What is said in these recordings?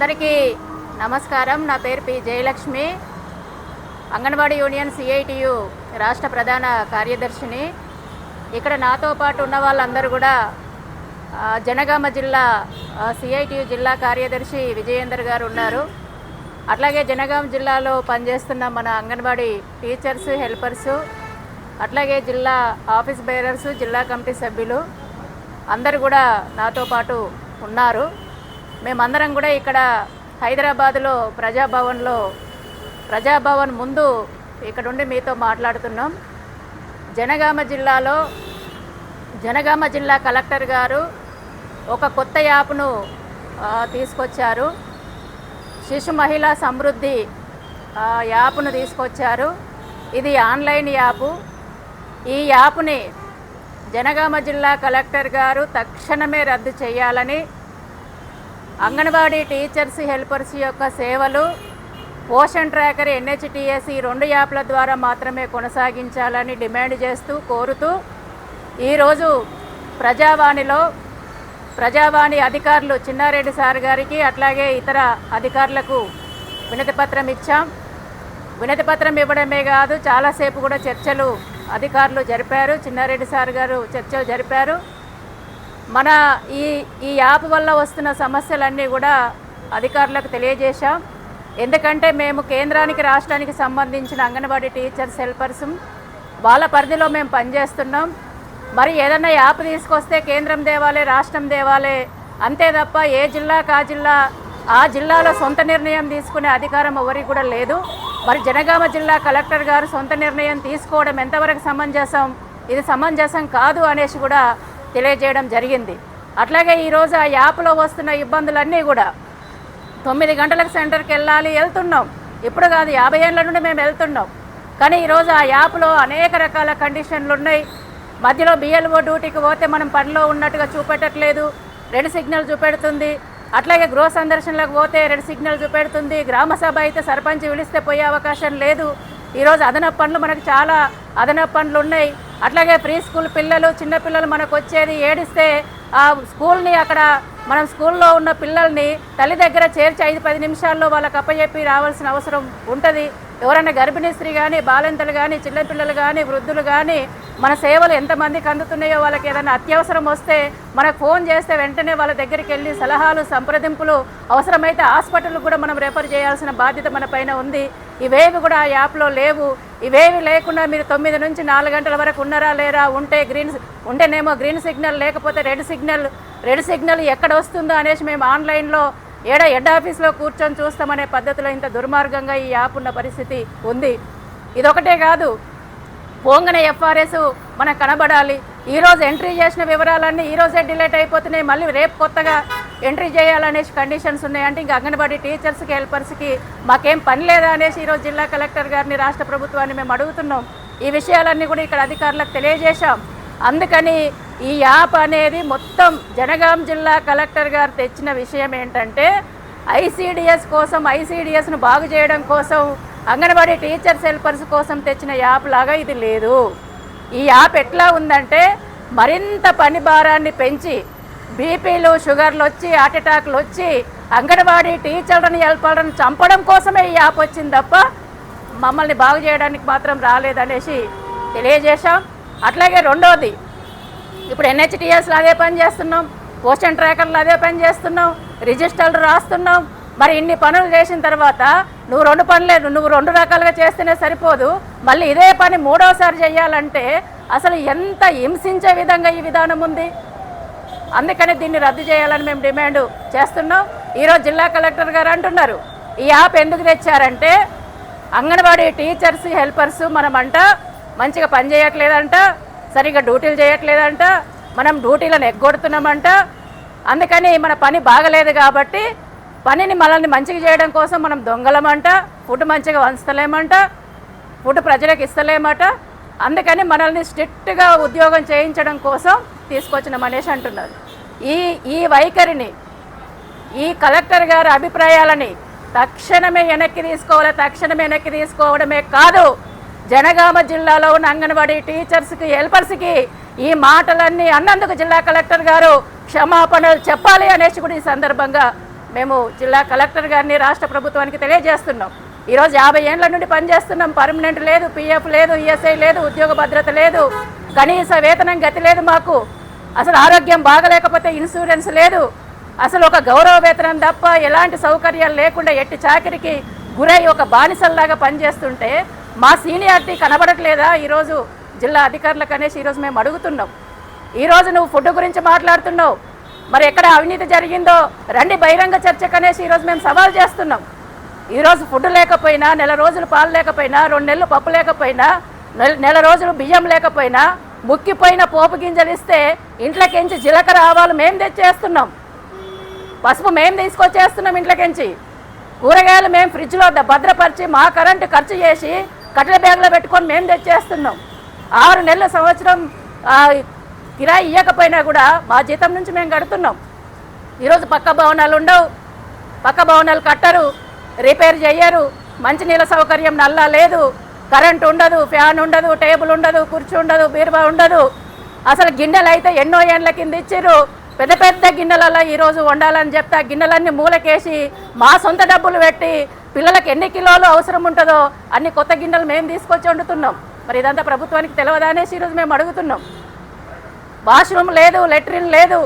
అందరికీ నమస్కారం. నా పేరు P Jayalakshmi. Anganwadi union CITU రాష్ట్ర ప్రధాన కార్యదర్శిని. ఇక్కడ నాతో పాటు ఉన్న వాళ్ళందరూ కూడా జనగామ జిల్లా సిఐటియు జిల్లా కార్యదర్శి విజయేందర్ గారు ఉన్నారు. అట్లాగే జనగామ జిల్లాలో పనిచేస్తున్న మన అంగన్వాడీ టీచర్స్, హెల్పర్సు, అట్లాగే జిల్లా ఆఫీస్ బేరర్సు, జిల్లా కమిటీ సభ్యులు అందరూ కూడా నాతో పాటు ఉన్నారు. మేమందరం కూడా ఇక్కడ హైదరాబాదులో ప్రజాభవన్ ముందు ఇక్కడ ఉండి మీతో మాట్లాడుతున్నాం. జనగామ జిల్లా కలెక్టర్ గారు ఒక కొత్త యాప్ను తీసుకొచ్చారు. శిశు మహిళా సమృద్ధి యాప్ను తీసుకొచ్చారు. ఇది ఆన్లైన్ యాపు. ఈ యాప్ని జనగామ జిల్లా కలెక్టర్ గారు తక్షణమే రద్దు చేయాలని, అంగన్వాడీ టీచర్స్, హెల్పర్స్ యొక్క సేవలు పోషన్ ట్రాకర్, NHTS ఈ 2 యాప్ల ద్వారా మాత్రమే కొనసాగించాలని డిమాండ్ చేస్తూ, కోరుతూ ఈరోజు ప్రజావాణి అధికారులు చిన్నారెడ్డి సార్ గారికి అట్లాగే ఇతర అధికారులకు వినతిపత్రం ఇచ్చాం. వినతిపత్రం ఇవ్వడమే కాదు, చాలాసేపు కూడా చర్చలు అధికారులు జరిపారు. చిన్నారెడ్డి సార్ గారు చర్చలు జరిపారు. మన ఈ యాప్ వల్ల వస్తున్న సమస్యలన్నీ కూడా అధికారులకు తెలియజేశాం. ఎందుకంటే మేము కేంద్రానికి, రాష్ట్రానికి సంబంధించిన అంగన్వాడీ టీచర్స్, హెల్పర్స్ వాళ్ళ పరిధిలో మేము పనిచేస్తున్నాం. మరి ఏదన్నా యాప్ తీసుకొస్తే కేంద్రం దేవాలే, రాష్ట్రం దేవాలే, అంతే తప్ప ఏ జిల్లాకు ఆ జిల్లాలో సొంత నిర్ణయం తీసుకునే అధికారం ఎవరికి కూడా లేదు. మరి జనగామ జిల్లా కలెక్టర్ గారు సొంత నిర్ణయం తీసుకోవడం ఎంతవరకు సమంజసం? ఇది సమంజసం కాదు అనేసి కూడా తెలియజేయడం జరిగింది. అట్లాగే ఈరోజు ఆ యాప్లో వస్తున్న ఇబ్బందులన్నీ కూడా 9 గంటలకు సెంటర్కి వెళ్తున్నాం. ఇప్పుడు కాదు, 50 ఏళ్ళ నుండి మేము వెళ్తున్నాం. కానీ ఈరోజు ఆ యాప్లో అనేక రకాల కండిషన్లు ఉన్నాయి. మధ్యలో BLO డ్యూటీకి పోతే మనం పనిలో ఉన్నట్టుగా చూపెట్టట్లేదు, రెడ్ సిగ్నల్ చూపెడుతుంది. అట్లాగే గృహ సందర్శనలకు పోతే రెడ్ సిగ్నల్ చూపెడుతుంది. గ్రామ సభ అయితే సర్పంచ్ పిలిస్తే పోయే అవకాశం లేదు. ఈరోజు అదనపు పనులు, మనకు చాలా అదనపు పనులు ఉన్నాయి. అట్లాగే ప్రీ స్కూల్ పిల్లలు, చిన్నపిల్లలు మనకు వచ్చేది ఏడిస్తే ఆ స్కూల్ని, అక్కడ మనం స్కూల్లో ఉన్న పిల్లల్ని తల్లి దగ్గర చేర్చి 5-10 నిమిషాల్లో వాళ్ళకి అప్పచెప్పి రావాల్సిన అవసరం ఉంటుంది. ఎవరైనా గర్భిణీ స్త్రీ కానీ, బాలింతలు కానీ, చిన్నపిల్లలు కానీ, వృద్ధులు కానీ మన సేవలు ఎంతమందికి అందుతున్నాయో, వాళ్ళకి ఏదైనా అత్యవసరం వస్తే మనకు ఫోన్ చేస్తే వెంటనే వాళ్ళ దగ్గరికి వెళ్ళి సలహాలు, సంప్రదింపులు, అవసరమైతే హాస్పిటల్కి కూడా మనం రెఫర్ చేయాల్సిన బాధ్యత మన పైన ఉంది. ఇవేవి కూడా ఆ యాప్లో లేవు. ఇవేవి లేకుండా మీరు 9 నుంచి 4 గంటల వరకు ఉన్నారా లేరా, ఉంటేనేమో గ్రీన్ సిగ్నల్, లేకపోతే రెడ్ సిగ్నల్ ఎక్కడ వస్తుందో అనేసి మేము ఆన్లైన్లో హెడ్ ఆఫీస్లో కూర్చొని చూస్తామనే పద్ధతిలో ఇంత దుర్మార్గంగా ఈ యాప్ ఉన్న పరిస్థితి ఉంది. ఇదొకటే కాదు, పోంగన FRS మనకు కనబడాలి. ఈరోజు ఎంట్రీ చేసిన వివరాలన్నీ ఈరోజే డిలీట్ అయిపోతున్నాయి. మళ్ళీ రేపు కొత్తగా ఎంట్రీ చేయాలనేసి కండిషన్స్ ఉన్నాయంటే ఇంకా అంగన్వాడీ టీచర్స్కి, హెల్పర్స్కి మాకేం పని లేదా అనేసి ఈరోజు జిల్లా కలెక్టర్ గారిని, రాష్ట్ర ప్రభుత్వాన్ని మేము అడుగుతున్నాం. ఈ విషయాలన్నీ కూడా ఇక్కడ అధికారులకు తెలియజేశాం. అందుకని ఈ యాప్ అనేది మొత్తం జనగాం జిల్లా కలెక్టర్ గారు తెచ్చిన విషయం ఏంటంటే, ఐసీడీఎస్ను బాగు చేయడం కోసం, అంగన్వాడీ టీచర్స్, హెల్పర్స్ కోసం తెచ్చిన యాప్ లాగా ఇది లేదు. ఈ యాప్ ఎట్లా ఉందంటే, మరింత పని భారాన్ని పెంచి బీపీలు, షుగర్లు వచ్చి, హార్ట్ అటాక్లు వచ్చి అంగన్వాడీ టీచర్లను, హెల్పర్లను చంపడం కోసమే ఈ యాప్ వచ్చింది తప్ప మమ్మల్ని బాగు చేయడానికి మాత్రం రాలేదనేసి తెలియజేశాం. అట్లాగే రెండోది, ఇప్పుడు NHTSలో అదే పని చేస్తున్నాం, పోషన్ ట్రాకర్లు అదే పని చేస్తున్నాం, రిజిస్టర్లు రాస్తున్నాం. మరి ఇన్ని పనులు చేసిన తర్వాత నువ్వు 2 రకాలుగా చేస్తేనే సరిపోదు, మళ్ళీ ఇదే పని 3వసారి చేయాలంటే అసలు ఎంత హింసించే విధంగా ఈ విధానం ఉంది. అందుకని దీన్ని రద్దు చేయాలని మేము డిమాండ్ చేస్తున్నాం. ఈరోజు జిల్లా కలెక్టర్ గారు అంటున్నారు, ఈ యాప్ ఎందుకు తెచ్చారంటే, అంగన్వాడీ టీచర్స్, హెల్పర్స్ మనమంట మంచిగా పని చేయట్లేదంట, సరిగ్గా డ్యూటీలు చేయట్లేదంట, మనం డ్యూటీలను ఎగ్గొడుతున్నామంట. అందుకని మన పని బాగలేదు కాబట్టి మనల్ని మంచిగా చేయడం కోసం మనం దొంగలమంట, ఫుడ్ మంచిగా వంచలేమంట, ఫుడ్ ప్రజలకు ఇస్తలేమట. అందుకని మనల్ని స్ట్రిక్ట్గా ఉద్యోగం చేయించడం కోసం తీసుకొచ్చినామనేసి అంటున్నారు. ఈ వైఖరిని, ఈ కలెక్టర్ గారి అభిప్రాయాలని తక్షణమే వెనక్కి తీసుకోవడమే కాదు, జనగామ జిల్లాలో ఉన్న అంగన్వాడీ టీచర్స్కి, హెల్పర్స్కి ఈ మాటలన్నీ అన్నందుకు జిల్లా కలెక్టర్ గారు క్షమాపణలు చెప్పాలి అనేసి కూడా ఈ సందర్భంగా మేము జిల్లా కలెక్టర్ గారిని రాష్ట్ర ప్రభుత్వానికి తెలియజేస్తున్నాం. ఈరోజు 50 ఏళ్ల నుండి పనిచేస్తున్నాం. పర్మనెంట్ లేదు, పిఎఫ్ లేదు, ఈఎస్ఐ లేదు, ఉద్యోగ భద్రత లేదు, కనీస వేతనం గతి లేదు. మాకు అసలు ఆరోగ్యం బాగలేకపోతే ఇన్సూరెన్స్ లేదు. అసలు ఒక గౌరవ వేతనం తప్ప ఎలాంటి సౌకర్యాలు లేకుండా ఎట్టి చాకరికి గురై ఒక బానిసల్లాగా పనిచేస్తుంటే మా సీనియారిటీ కనబడట్లేదా ఈరోజు జిల్లా అధికారులకు అనేసి ఈరోజు మేము అడుగుతున్నాం. ఈరోజు నువ్వు ఫుడ్ గురించి మాట్లాడుతున్నావు, మరి ఎక్కడ అవినీతి జరిగిందో రండి బహిరంగ చర్చకు అనేసి ఈరోజు మేము సవాల్ చేస్తున్నాం. ఈరోజు ఫుడ్ లేకపోయినా, నెల రోజులు పాలు లేకపోయినా, 2 నెలలు పప్పు లేకపోయినా, నెల రోజులు బియ్యం లేకపోయినా, ముక్కిపోయిన పోపు గింజలు ఇస్తే ఇంట్లోకించి జీలకర్ర ఆవాలు మేము తెచ్చేస్తున్నాం, పసుపు మేము తీసుకొచ్చేస్తున్నాం ఇంట్లోకించి, కూరగాయలు మేము ఫ్రిడ్జ్లో భద్రపరిచి మా కరెంటు ఖర్చు చేసి కట్టెల బ్యాగ్లో పెట్టుకొని మేము తెచ్చేస్తున్నాం. 6 నెలల సంవత్సరం కిరాయి ఇవ్వకపోయినా కూడా మా జీతం నుంచి మేము కడుతున్నాం. ఈరోజు పక్క భవనాలు ఉండవు, పక్క భవనాలు కట్టరు, రిపేర్ చేయరు, మంచినీళ్ళ సౌకర్యం నల్లా లేదు, కరెంట్ ఉండదు, ఫ్యాన్ ఉండదు, టేబుల్ ఉండదు, కుర్చీ ఉండదు, బీరువా ఉండదు. అసలు గిన్నెలు అయితే ఎన్నో ఏండ్ల కింద ఇచ్చిర్రు. పెద్ద పెద్ద గిన్నెలలో ఈరోజు వండాలని చెప్తే ఆ గిన్నెలన్నీ మూలకేసి మా సొంత డబ్బులు పెట్టి పిల్లలకు ఎన్ని కిలోలు అవసరం ఉంటుందో అన్ని కొత్త గిన్నెలు మేము తీసుకొచ్చి వండుతున్నాం. మరి ఇదంతా ప్రభుత్వానికి తెలియదా అనేసి ఈరోజు మేము అడుగుతున్నాం. వాష్రూమ్ లేదు, లెట్రిన్ లేదు,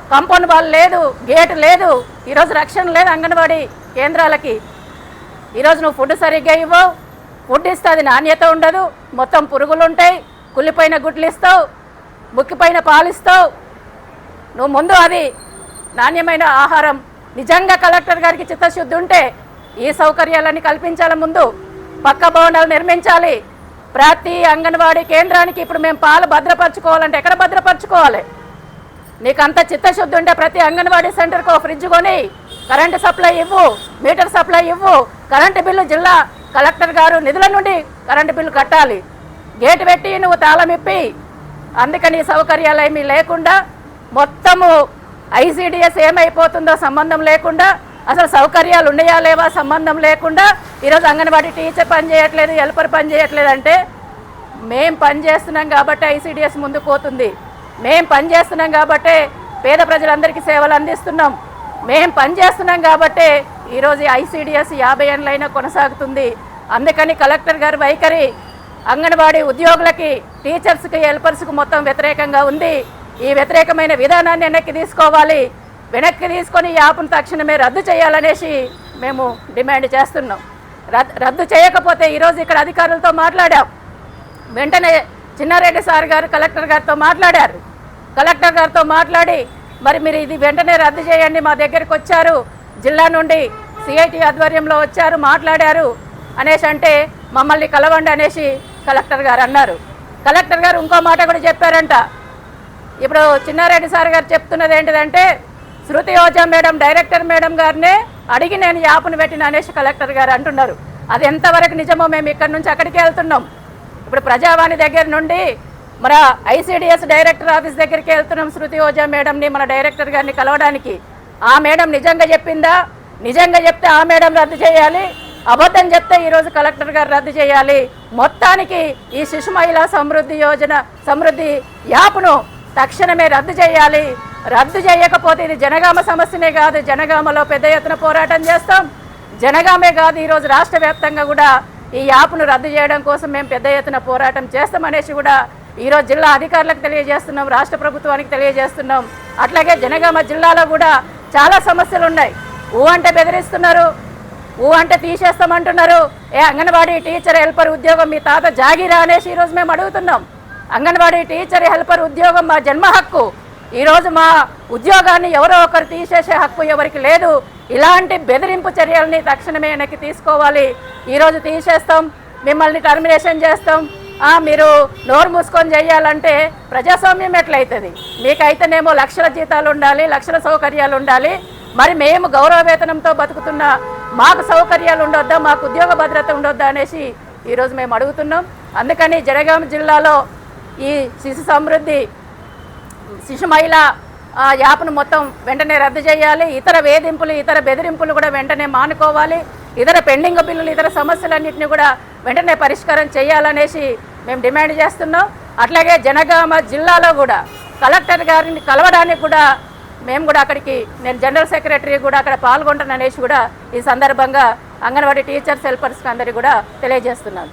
కాంపౌండ్ వాల్ లేదు, గేట్ లేదు, ఈరోజు రక్షణ లేదు అంగన్వాడీ కేంద్రాలకి. ఈరోజు నువ్వు ఫుడ్ సరిగ్గా ఇవ్వవు, ఫుడ్ ఇస్తే అది నాణ్యత ఉండదు, మొత్తం పురుగులు ఉంటాయి, కుళ్ళిపోయిన గుడ్లు ఇస్తావు, ముక్కిపోయిన పాలు ఇస్తావు. నువ్వు ముందు అది నాణ్యమైన ఆహారం నిజంగా కలెక్టర్ గారికి చిత్తశుద్ధి ఉంటే ఈ సౌకర్యాలన్నీ కల్పించాలి. ముందు పక్క భవనాలు నిర్మించాలి. ప్రతి అంగన్వాడీ కేంద్రానికి ఇప్పుడు మేము పాలు భద్రపరచుకోవాలంటే ఎక్కడ భద్రపరచుకోవాలి? నీకు అంత చిత్తశుద్ధి ఉంటే ప్రతి అంగన్వాడీ సెంటర్కి ఒక ఫ్రిడ్జ్ కొని కరెంటు సప్లై ఇవ్వు, మీటర్ సప్లై ఇవ్వు. కరెంటు బిల్లు జిల్లా కలెక్టర్ గారు నిధుల నుండి కరెంటు బిల్లు కట్టాలి. గేటు పెట్టి నువ్వు తాళం ఇప్పి. అందుకని సౌకర్యాలు ఏమీ లేకుండా మొత్తము ఐసీడీఎస్ ఏమైపోతుందో సంబంధం లేకుండా, అసలు సౌకర్యాలు ఉన్నాయా లేవా సంబంధం లేకుండా ఈరోజు అంగన్వాడీ టీచర్ పని చేయట్లేదు, హెల్పర్ పని చేయట్లేదు అంటే మేం పని చేస్తున్నాం కాబట్టి ఐసీడీఎస్ ముందుకు పోతుంది. మేం పని చేస్తున్నాం కాబట్టే పేద ప్రజలందరికీ సేవలు అందిస్తున్నాం. మేం పని చేస్తున్నాం కాబట్టే ఈరోజు ఐసీడీఎస్ 50 ఏళ్ళైనా కొనసాగుతుంది. అందుకని కలెక్టర్ గారి వైఖరి అంగన్వాడీ ఉద్యోగులకి, టీచర్స్కి, హెల్పర్స్కి మొత్తం వ్యతిరేకంగా ఉంది. ఈ వ్యతిరేకమైన విధానాన్ని వెనక్కి తీసుకోవాలి. వెనక్కి తీసుకొని ఈ యాప్ను తక్షణమే రద్దు చేయాలనేసి మేము డిమాండ్ చేస్తున్నాం. రద్దు చేయకపోతే ఈరోజు ఇక్కడ అధికారులతో మాట్లాడాం. వెంటనే చిన్నారెడ్డి సార్ గారు కలెక్టర్ గారితో మాట్లాడారు. కలెక్టర్ గారితో మాట్లాడి మరి మీరు ఇది వెంటనే రద్దు చేయండి, మా దగ్గరికి వచ్చారు, జిల్లా నుండి సిఐటి ఆధ్వర్యంలో వచ్చారు, మాట్లాడారు అనేసి అంటే మమ్మల్ని కలవండి అనేసి కలెక్టర్ గారు అన్నారు. కలెక్టర్ గారు ఇంకో మాట కూడా చెప్పారంట. ఇప్పుడు చిన్నారెడ్డి సార్ గారు చెప్తున్నది ఏంటిదంటే శృతి ఓజా మేడం, డైరెక్టర్ మేడం గారినే అడిగి నేను యాప్ను పెట్టిన అనేసి కలెక్టర్ గారు అంటున్నారు. అది ఎంతవరకు నిజమో మేము ఇక్కడ నుంచి అక్కడికి వెళ్తున్నాం. ఇప్పుడు ప్రజావాణి దగ్గర నుండి మన ఐసీడీఎస్ డైరెక్టర్ ఆఫీస్ దగ్గరికి వెళ్తున్నాం. శృతి ఓజా మేడంని, మన డైరెక్టర్ గారిని కలవడానికి. ఆ మేడం నిజంగా చెప్పిందా? నిజంగా చెప్తే ఆ మేడం రద్దు చేయాలి, అబద్ధం చెప్తే ఈరోజు కలెక్టర్ గారు రద్దు చేయాలి. మొత్తానికి ఈ శిశు మహిళా సమృద్ధి యాప్ను తక్షణమే రద్దు చేయాలి. రద్దు చేయకపోతే ఇది జనగామ సమస్యనే కాదు, జనగామలో పెద్ద ఎత్తున పోరాటం చేస్తాం. జనగామే కాదు, ఈరోజు రాష్ట్ర వ్యాప్తంగా కూడా ఈ యాప్ను రద్దు చేయడం కోసం మేము పెద్ద ఎత్తున పోరాటం చేస్తామనేసి కూడా ఈరోజు జిల్లా అధికారులకు తెలియజేస్తున్నాం, రాష్ట్ర ప్రభుత్వానికి తెలియజేస్తున్నాం. అట్లాగే జనగామ జిల్లాలో కూడా చాలా సమస్యలు ఉన్నాయి. అంటే బెదిరిస్తున్నారు, అంటే తీసేస్తామంటున్నారు. అంగన్వాడీ టీచర్, హెల్పర్ ఉద్యోగం మీ తాత జాగిరా అనేసి ఈరోజు మేము అడుగుతున్నాం. అంగన్వాడీ టీచర్, హెల్పర్ ఉద్యోగం మా జన్మ హక్కు. ఈరోజు మా ఉద్యోగాన్ని ఎవరో ఒకరు తీసేసే హక్కు ఎవరికి లేదు. ఇలాంటి బెదిరింపు చర్యల్ని తక్షణమే వెనక్కి తీసుకోవాలి. ఈరోజు తీసేస్తాం, మిమ్మల్ని టర్మినేషన్ చేస్తాం, మీరు నోరు మూసుకొని చేయాలంటే ప్రజాస్వామ్యం ఎట్లయితుంది? మీకైతేనేమో లక్షల జీతాలు ఉండాలి, లక్షల సౌకర్యాలు ఉండాలి. మరి మేము గౌరవ వేతనంతో బతుకుతున్న మాకు సౌకర్యాలు ఉండొద్దా, మాకు ఉద్యోగ భద్రత ఉండొద్దా అనేసి ఈరోజు మేము అడుగుతున్నాం. అందుకని జనగామ జిల్లాలో ఈ శిశు మహిళ యాప్ను మొత్తం వెంటనే రద్దు చేయాలి. ఇతర వేధింపులు, ఇతర బెదిరింపులు కూడా వెంటనే మానుకోవాలి. ఇతర పెండింగ్ బిల్లులు, ఇతర సమస్యలన్నింటినీ కూడా వెంటనే పరిష్కారం చేయాలనేసి మేము డిమాండ్ చేస్తున్నాం. అట్లాగే జనగామ జిల్లాలో కూడా కలెక్టర్ గారిని కలవడానికి కూడా మేము కూడా అక్కడికి నేను జనరల్ సెక్రటరీ కూడా అక్కడ పాల్గొంటాను అనేసి కూడా ఈ సందర్భంగా అంగన్వాడీ టీచర్స్ హెల్పర్స్కి అందరికీ కూడా తెలియజేస్తున్నాను.